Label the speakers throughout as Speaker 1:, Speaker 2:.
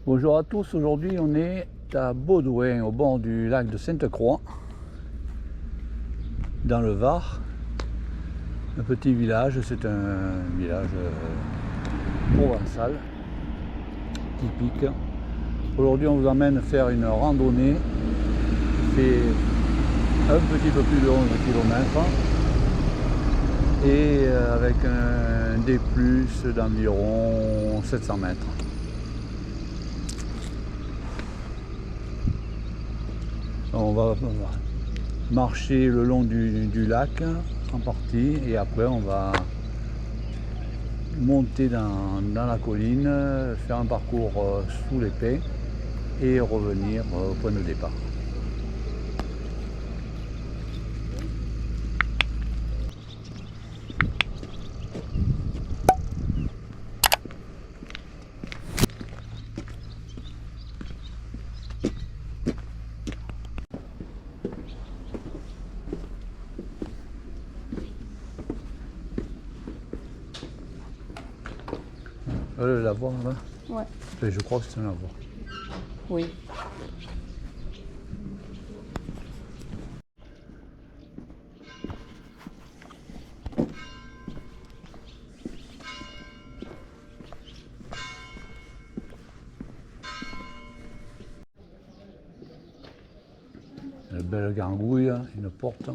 Speaker 1: Bonjour à tous, aujourd'hui on est à Baudouin, au bord du lac de Sainte-Croix, dans le Var. Un petit village, c'est un village provençal, typique. Aujourd'hui on vous emmène faire une randonnée, c'est un petit peu plus de 11 km et avec un D+ d'environ 700 mètres. On va marcher le long du lac en partie et après on va monter dans la colline, faire un parcours sous les pins et revenir au point de départ. Le lavoir là?
Speaker 2: Ouais.
Speaker 1: Enfin, je crois que c'est un lavoir.
Speaker 2: Oui.
Speaker 1: Une belle gargouille, une porte.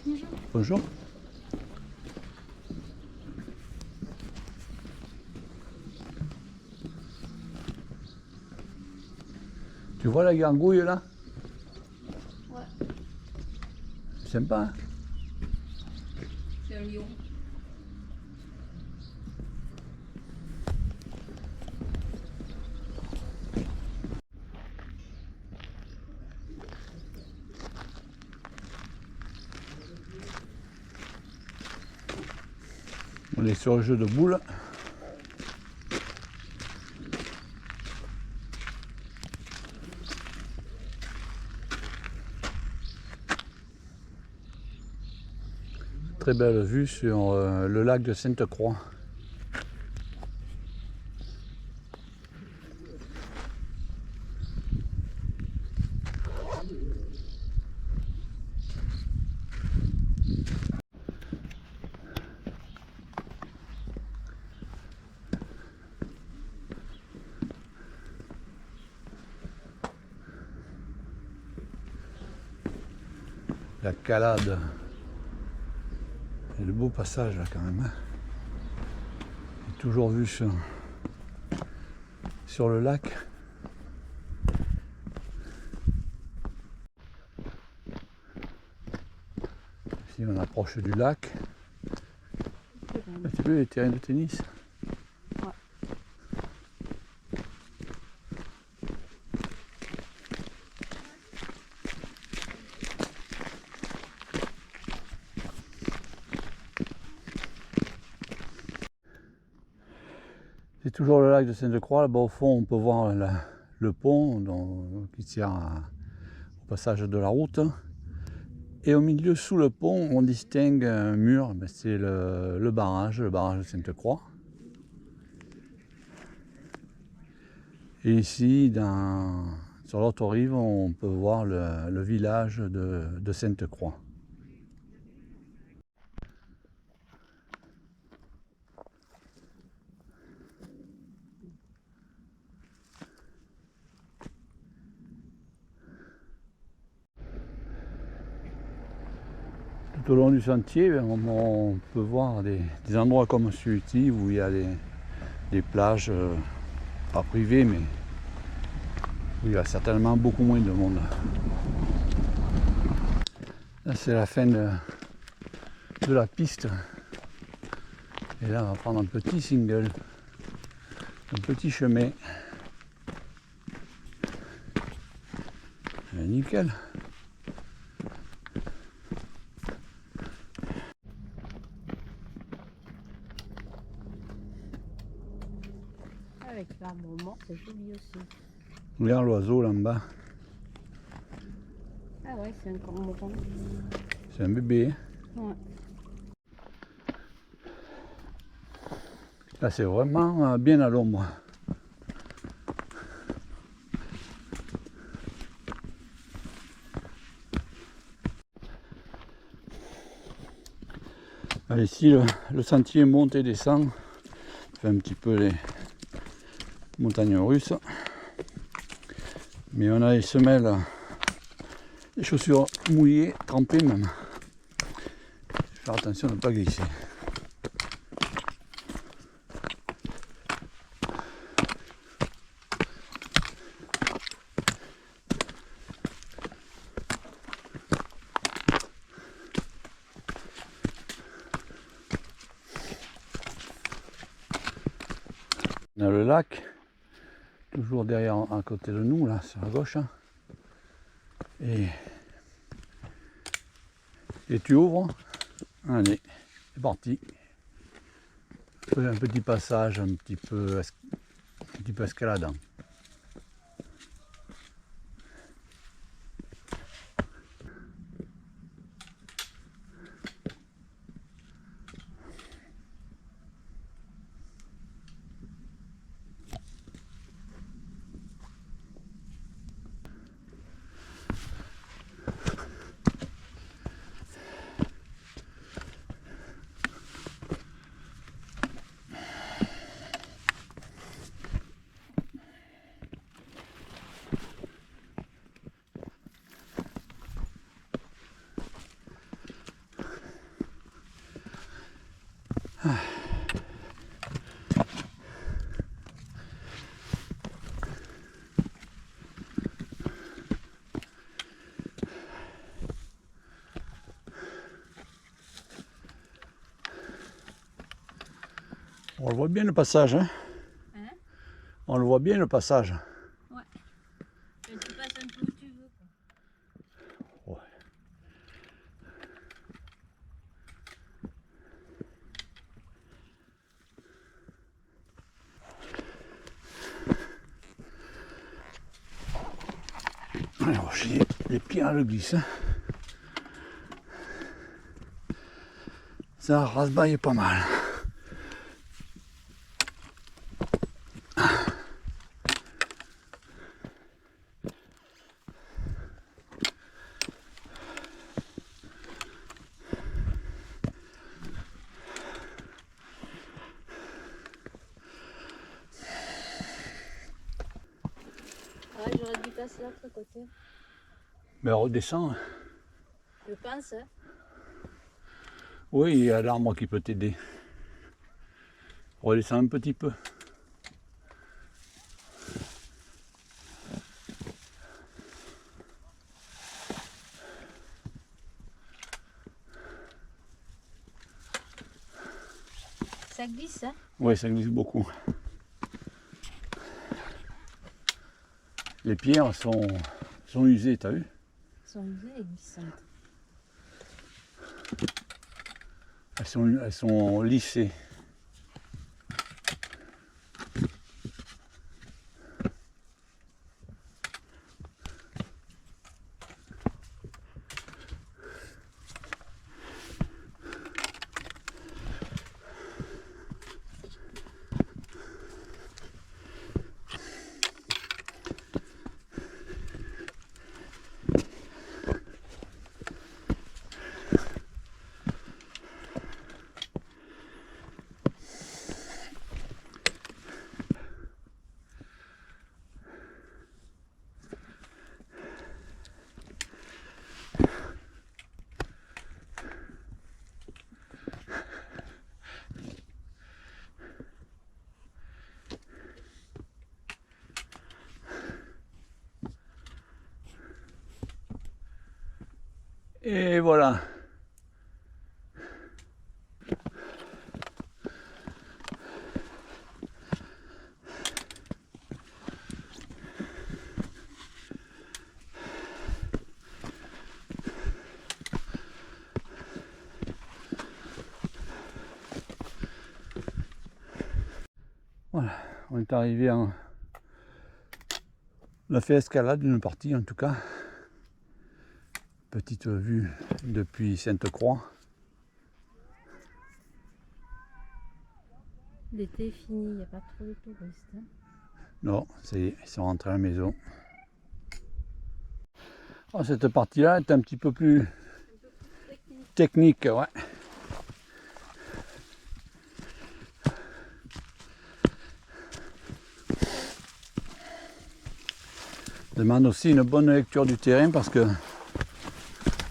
Speaker 2: Bonjour.
Speaker 1: Bonjour. Tu vois la gargouille là?
Speaker 2: Ouais.
Speaker 1: C'est sympa, hein?
Speaker 2: C'est un lion.
Speaker 1: On est sur le jeu de boules. Très belle vue sur le lac de Sainte-Croix. La calade. Et le beau passage là quand même. Hein. J'ai toujours vu sur le lac. Ici on approche du lac. Tu veux les terrains de tennis?
Speaker 2: Ouais.
Speaker 1: C'est toujours le lac de Sainte-Croix. Là-bas au fond, on peut voir le pont qui sert au passage de la route. Et au milieu, sous le pont, on distingue un mur. C'est le barrage de Sainte-Croix. Et ici, sur l'autre rive, on peut voir le village de Sainte-Croix. Tout au long du sentier, on peut voir des endroits comme celui-ci où il y a des plages, pas privées, mais où il y a certainement beaucoup moins de monde. Là, c'est la fin de la piste. Et là, on va prendre un petit single, un petit chemin. Et nickel.
Speaker 2: Avec l'arbre mort, c'est joli aussi.
Speaker 1: Regarde l'oiseau là en bas.
Speaker 2: Ah ouais, c'est un cormoran.
Speaker 1: C'est un bébé.
Speaker 2: Ouais.
Speaker 1: Là c'est vraiment bien à l'ombre. Ici le sentier monte et descend, fait un petit peu les montagnes russes. Mais on a les semelles, les chaussures mouillées, trempées même. Faire attention de ne pas glisser. On a le lac, toujours derrière, à côté de nous, là, sur la gauche. Et tu ouvres. Allez, c'est parti. Un petit passage, un petit peu escaladant. On le voit bien le passage, hein? On le voit bien le passage.
Speaker 2: Ouais. Et tu passes un peu où tu veux, quoi.
Speaker 1: Ouais. Alors j'ai les pieds à le glisse. Ça rasbaille pas mal.
Speaker 2: Ouais, j'aurais dû passer de l'autre côté.
Speaker 1: Mais on redescend.
Speaker 2: Je pense, hein.
Speaker 1: Oui, il y a l'arbre qui peut t'aider. Redescends un petit peu.
Speaker 2: Ça glisse, hein.
Speaker 1: Oui, ça glisse beaucoup. Les pierres sont usées, t'as vu?
Speaker 2: Elles sont usées et glissantes.
Speaker 1: Elles sont lissées. Et voilà. Voilà, on est arrivé en... On a fait escalade d'une partie en tout cas. Petite vue depuis Sainte-Croix.
Speaker 2: L'été est fini, il n'y a pas trop de touristes. Hein.
Speaker 1: Non, ça y est, ils sont rentrés à la maison. Oh, cette partie-là est un petit peu plus technique, ouais. Demande aussi une bonne lecture du terrain parce que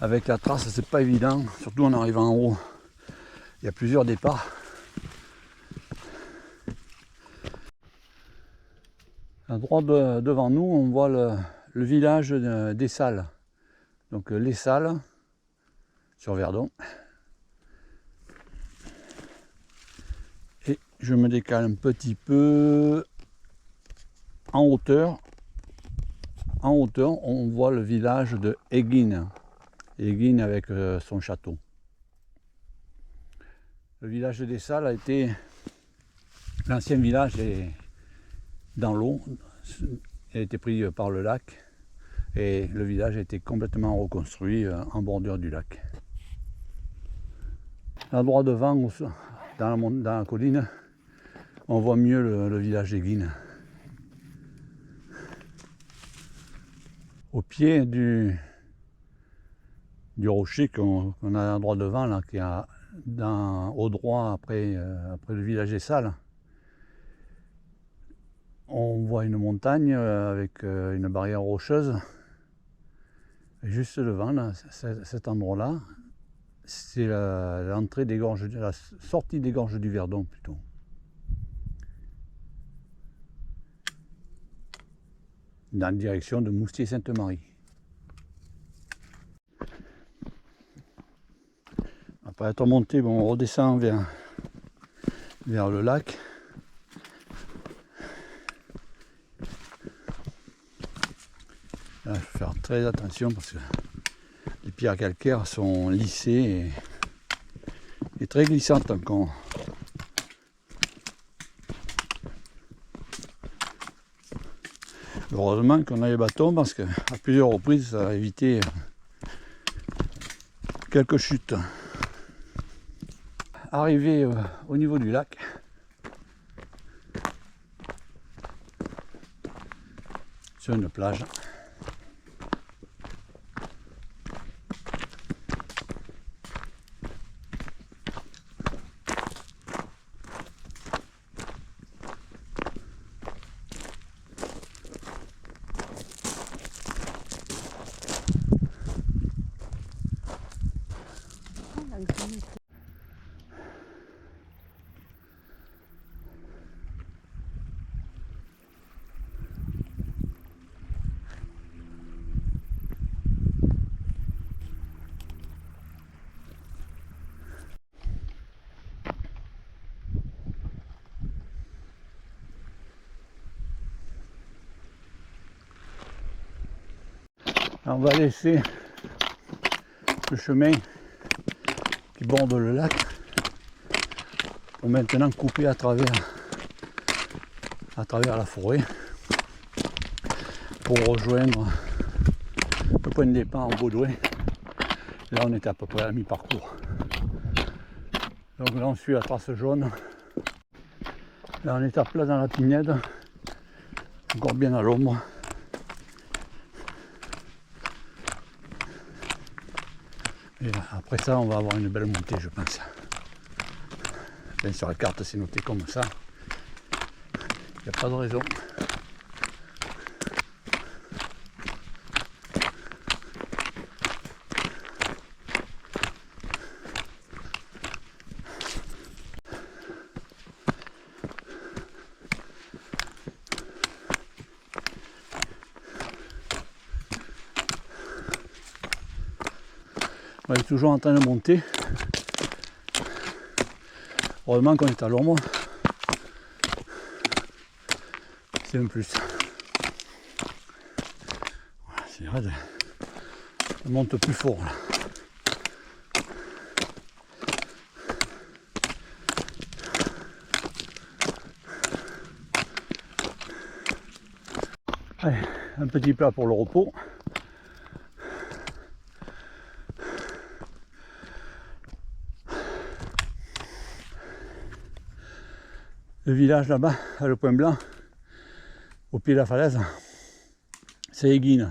Speaker 1: avec la trace c'est pas évident, surtout en arrivant en haut. Il y a plusieurs départs. À droite devant nous, on voit le village des Salles. Donc les Salles sur Verdon. Et je me décale un petit peu en hauteur. En hauteur, on voit le village de Eguine. Eguine avec son château. Le village des Salles a été... L'ancien village est dans l'eau. Il a été pris par le lac. Et le village a été complètement reconstruit en bordure du lac. À droite devant, dans la colline, on voit mieux le village d'Eguine. Au pied du rocher qu'on a à droite devant, là, qui a au droit après le village des Salles, on voit une montagne avec une barrière rocheuse. Et juste devant, là, cet endroit-là, c'est l'entrée des gorges, la sortie des gorges du Verdon plutôt. Dans la direction de Moustier-Sainte-Marie. Après être monté, bon, on redescend vers le lac. Là, il faut faire très attention parce que les pierres calcaires sont lissées et très glissantes encore. Heureusement qu'on a les bâtons parce qu'à plusieurs reprises ça a évité quelques chutes. Arrivé au niveau du lac, sur une plage. On va laisser le chemin qui borde le lac pour maintenant couper à travers la forêt pour rejoindre le point de départ en Baudouin. Là on est à peu près à mi-parcours. Donc là on suit la trace jaune. Là on est à plat dans la Pinède, encore bien à l'ombre. Et après ça, on va avoir une belle montée, je pense. Bien, sur la carte, c'est noté comme ça. Il n'y a pas de raison. On est toujours en train de monter. Heureusement qu'on est à l'ombre. C'est un plus. C'est raide. On monte plus fort là. Allez, un petit plat pour le repos. Le village là-bas, le point blanc, au pied de la falaise, c'est Éguine.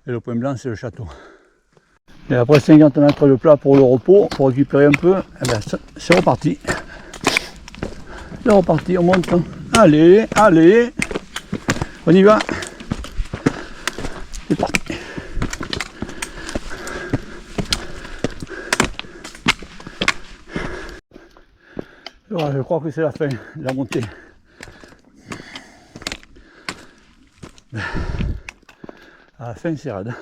Speaker 1: Et le point blanc, c'est le château. Et après 50 mètres de plat pour le repos, pour récupérer un peu, eh ben, c'est reparti. C'est reparti, on monte. Allez, allez, on y va. C'est parti. Voilà, je crois que c'est la fin de la montée. À la fin, c'est raide.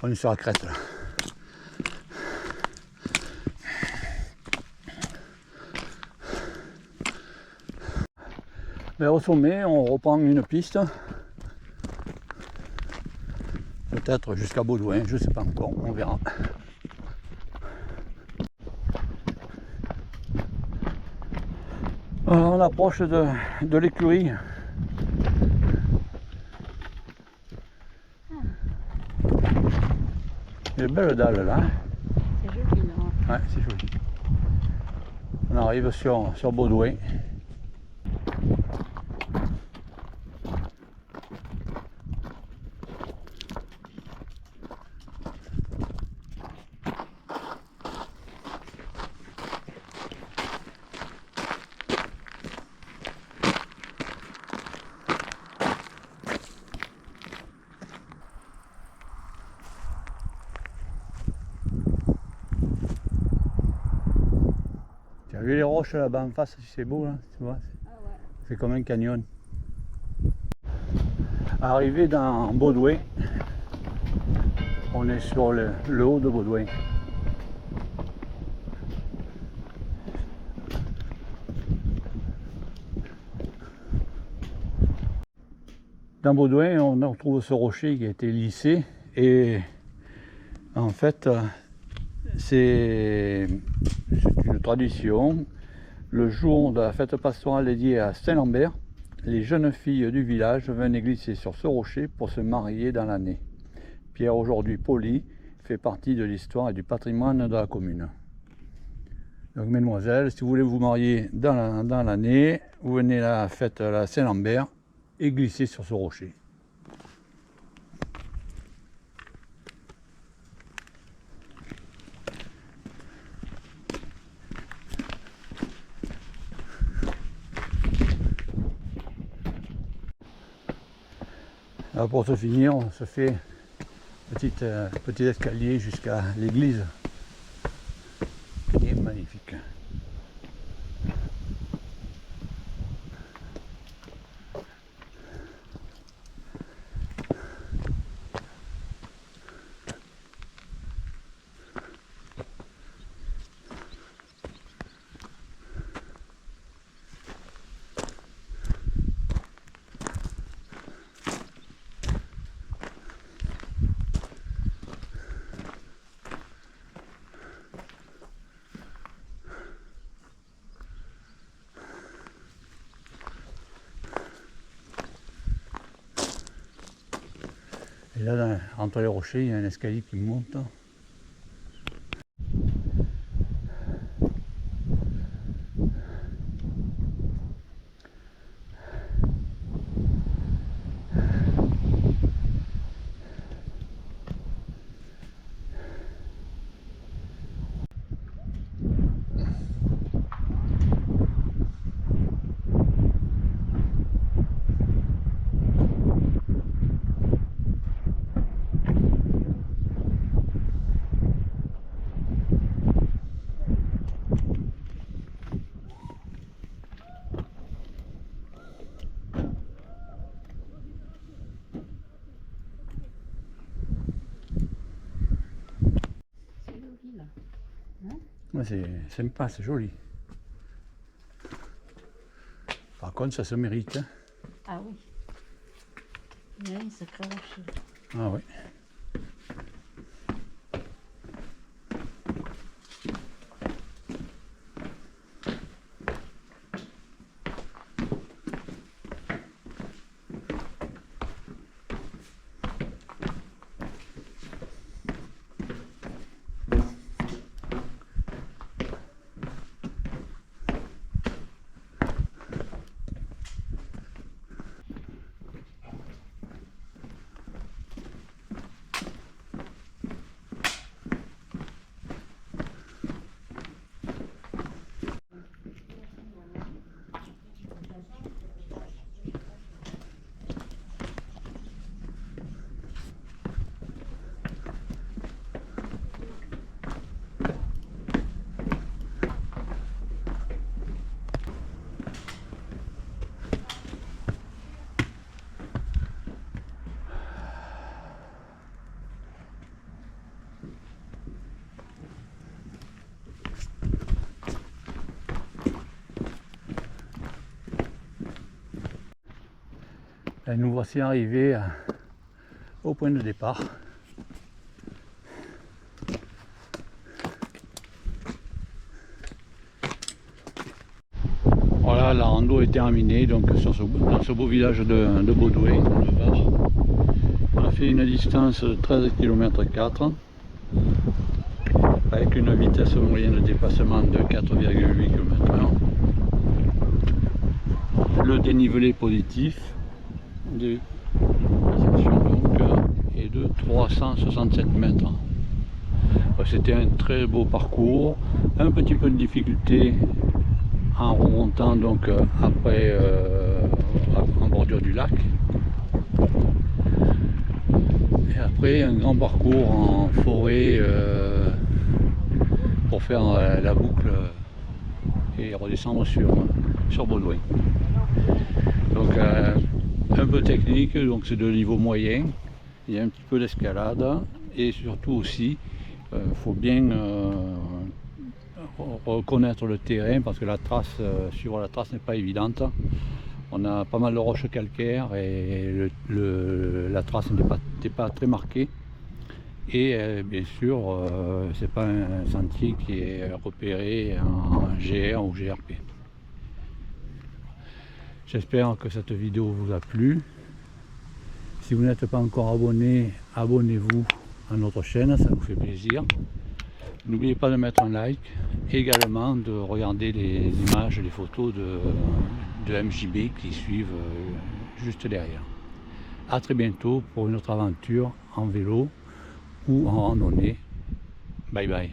Speaker 1: On est sur la crête là. Mais au sommet, on reprend une piste. Peut-être jusqu'à Baudouin, je ne sais pas encore, on verra. On approche de l'écurie. Il y a une belle dalle là.
Speaker 2: C'est joli, non?
Speaker 1: Ouais, c'est joli. On arrive sur Baudouin. Tu as vu les roches là-bas en face, c'est beau là, tu vois,
Speaker 2: Ah ouais.
Speaker 1: c'est comme un canyon. Arrivé dans Baudouin, on est sur le haut de Baudouin. Dans Baudouin, on retrouve ce rocher qui a été lissé et en fait, c'est une tradition. Le jour de la fête pastorale dédiée à Saint-Lambert, les jeunes filles du village venaient glisser sur ce rocher pour se marier dans l'année. Pierre, aujourd'hui poli, fait partie de l'histoire et du patrimoine de la commune. Donc mesdemoiselles, si vous voulez vous marier dans l'année, vous venez à la fête à la Saint-Lambert et glissez sur ce rocher. Alors pour se finir, on se fait petit escalier jusqu'à l'église, qui est magnifique. Et là, entre les rochers, il y a un escalier qui monte. Ouais, c'est sympa, c'est joli. Par contre, ça se mérite. Hein.
Speaker 2: Ah oui. Il y a un sacré rocher.
Speaker 1: Ah oui. Et nous voici arrivés au point de départ. Voilà, la rando est terminée donc dans ce beau village de Baudouin, dans le Var. On a fait une distance de 13 km 4 avec une vitesse moyenne de dépassement de 4,8 km/h. Le dénivelé positif de l'ascension donc est de 367 mètres. C'était un très beau parcours, un petit peu de difficulté en remontant donc après en bordure du lac. Et après un grand parcours en forêt pour faire la boucle et redescendre sur Baudouin. Donc un peu technique, donc c'est de niveau moyen, il y a un petit peu d'escalade et surtout aussi faut bien reconnaître le terrain parce que la trace, suivre la trace n'est pas évidente. On a pas mal de roches calcaires et la trace n'était pas très marquée. Et bien sûr, c'est pas un sentier qui est repéré en GR ou GRP. J'espère que cette vidéo vous a plu. Si vous n'êtes pas encore abonné, abonnez-vous à notre chaîne, ça nous fait plaisir. N'oubliez pas de mettre un like et également de regarder les images, les photos de MJB qui suivent juste derrière. A très bientôt pour une autre aventure en vélo ou en randonnée. Bye bye.